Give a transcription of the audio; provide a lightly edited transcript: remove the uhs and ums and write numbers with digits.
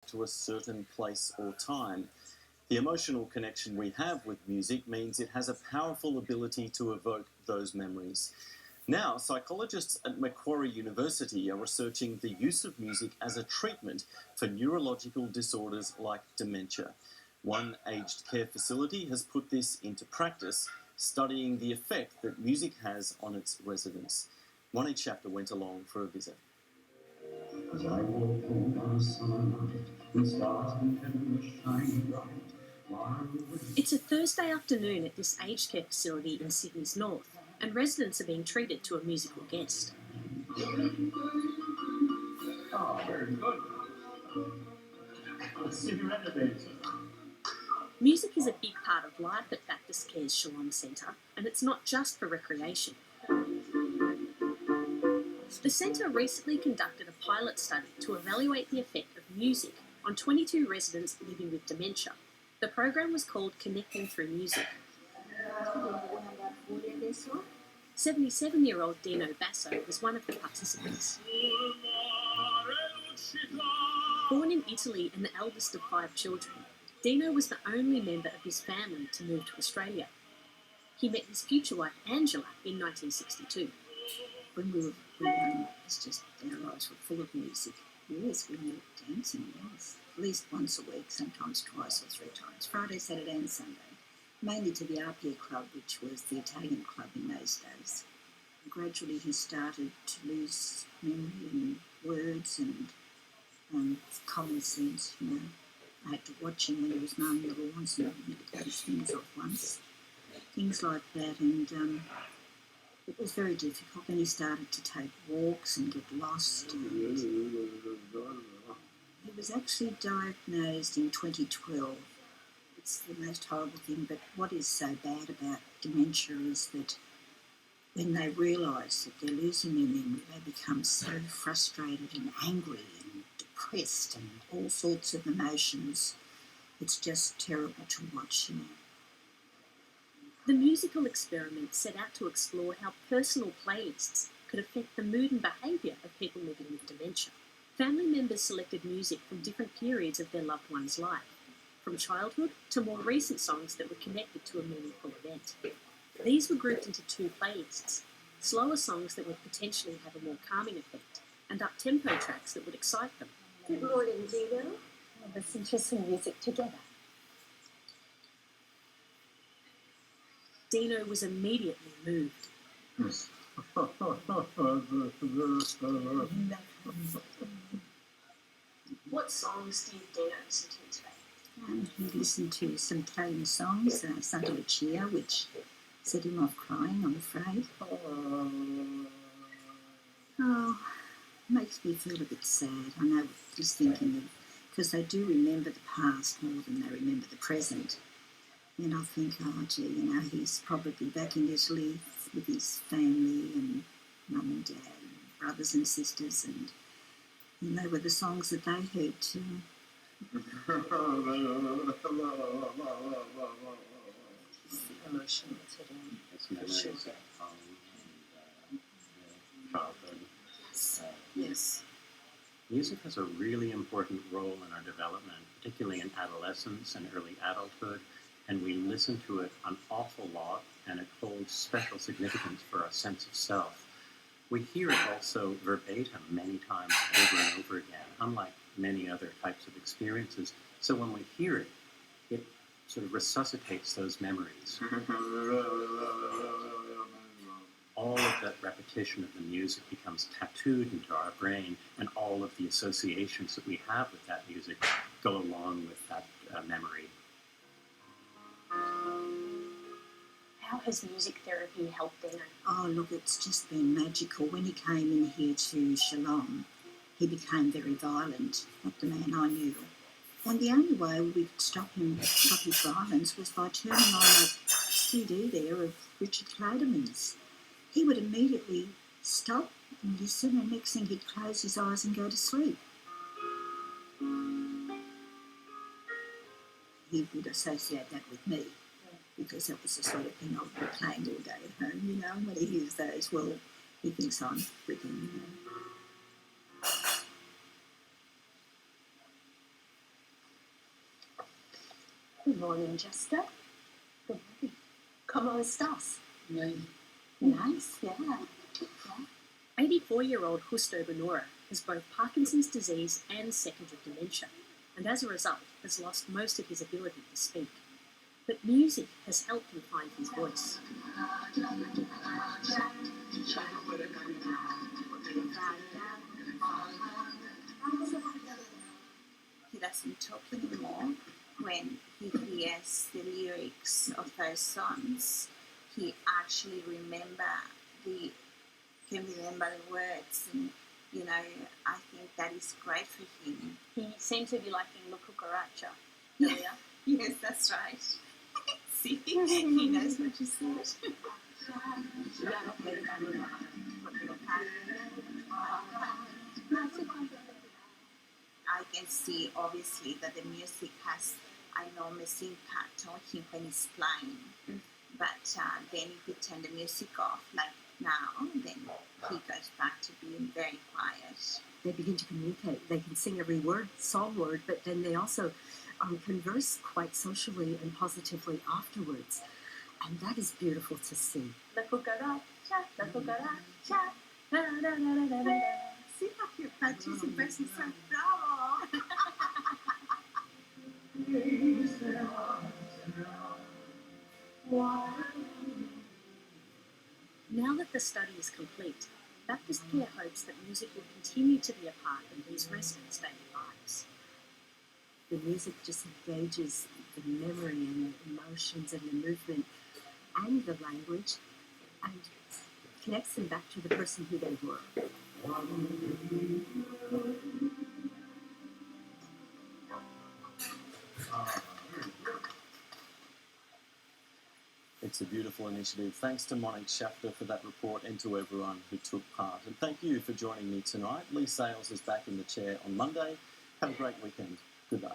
to a certain place or time. The emotional connection we have with music means it has a powerful ability to evoke those memories. Now, psychologists at Macquarie University are researching the use of music as a treatment for neurological disorders like dementia. One aged care facility has put this into practice, studying the effect that music has on its residents. One chapter went along for a visit. As I walk home on a summer night, and stars in heaven are shining bright. It's a Thursday afternoon at this aged care facility in Sydney's north, and residents are being treated to a musical guest. Oh, very good. Let's see your elevator. Music is a big part of life at Baptist Care's Shalom Centre, and it's not just for recreation. The centre recently conducted a pilot study to evaluate the effect of music on 22 residents living with dementia. The program was called Connecting Through Music. 77-year-old Dino Basso was one of the participants. Born in Italy and the eldest of 5 children, Dino was the only member of his family to move to Australia. He met his future wife Angela in 1962. When we were young, it's just our lives were full of music. Yes, we were dancing, yes. At least once a week, sometimes twice or 3 times. Friday, Saturday and Sunday. Mainly to the RPA club, which was the Italian club in those days. And gradually he started to lose memory and words and common sense, you know. I had to watch him when he was mowing the lawns and he had to cut his fingers off once. Things like that, and it was very difficult. Then he started to take walks and get lost. And he was actually diagnosed in 2012. It's the most horrible thing, but what is so bad about dementia is that when they realise that they're losing their memory, they become so frustrated and angry and depressed and all sorts of emotions. It's just terrible to watch, you know. The musical experiment set out to explore how personal playlists could affect the mood and behaviour of people living with dementia. Family members selected music from different periods of their loved one's life, from childhood to more recent songs that were connected to a meaningful event. These were grouped into 2 playlists: slower songs that would potentially have a more calming effect, and up-tempo tracks that would excite them. Good morning, Dino. We'll listen to some music together. Dino was immediately moved. What songs did Dino listen to today? He listened to some Italian songs, Santa Lucia, which set him off crying, I'm afraid. Oh, makes me feel a bit sad. I know he's thinking of, because they do remember the past more than they remember the present. And I think, oh gee, you know, he's probably back in Italy with his family and mum and dad and brothers and sisters, and they were the songs that they heard too. Emotional today. It's memories of home and childhood. Yes. Music has a really important role in our development, particularly in adolescence and early adulthood, and we listen to it an awful lot, and it holds special significance for our sense of self. We hear it also verbatim many times over and over again, unlike many other types of experiences. So when we hear it, it sort of resuscitates those memories. All of that repetition of the music becomes tattooed into our brain, and all of the associations that we have with that music go along with that memory. How has music therapy helped Dino? Oh, look, it's just been magical. When he came in here to Shalom, he became very violent, not the man I knew. And the only way we could stop his violence was by turning on that CD there of Richard Clayderman's. He would immediately stop and listen, and next thing he'd close his eyes and go to sleep. He would associate that with me, because that was the sort of thing I would be playing all day at home, you know. And when he hears those, well, he thinks I'm freaking, you know. Good morning, Jessica. Good morning. ¿Cómo estás? Nice. Nice, yeah. 84-year-old Justo Benora has both Parkinson's disease and secondary dementia, and as a result has lost most of his ability to speak. But music has helped him find his voice. He doesn't talk anymore. When he hears the lyrics of those songs, he actually can remember the words, and I think that is great for him. He seemed to be liking La Cucaracha Yeah. earlier. Yes, that's right. See, he knows what you said. I can see obviously that the music has an enormous impact on him when he's playing. But then if you turn the music off, like now, then he goes back to being very quiet. They begin to communicate. They can sing every word, song word, but then they also converse quite socially and positively afterwards. And that is beautiful to see. La Cucaracha, La Cucaracha. Da, da, da, da, da, da. See how your participation so bravo. Now that the study is complete, Baptist Care hopes that music will continue to be a part of these residents' daily lives. The music just engages the memory and the emotions and the movement and the language and connects them back to the person who they were. It's a beautiful initiative. Thanks to Monique Schafter for that report and to everyone who took part. And thank you for joining me tonight. Lee Sales is back in the chair on Monday. Have a great weekend. Goodbye.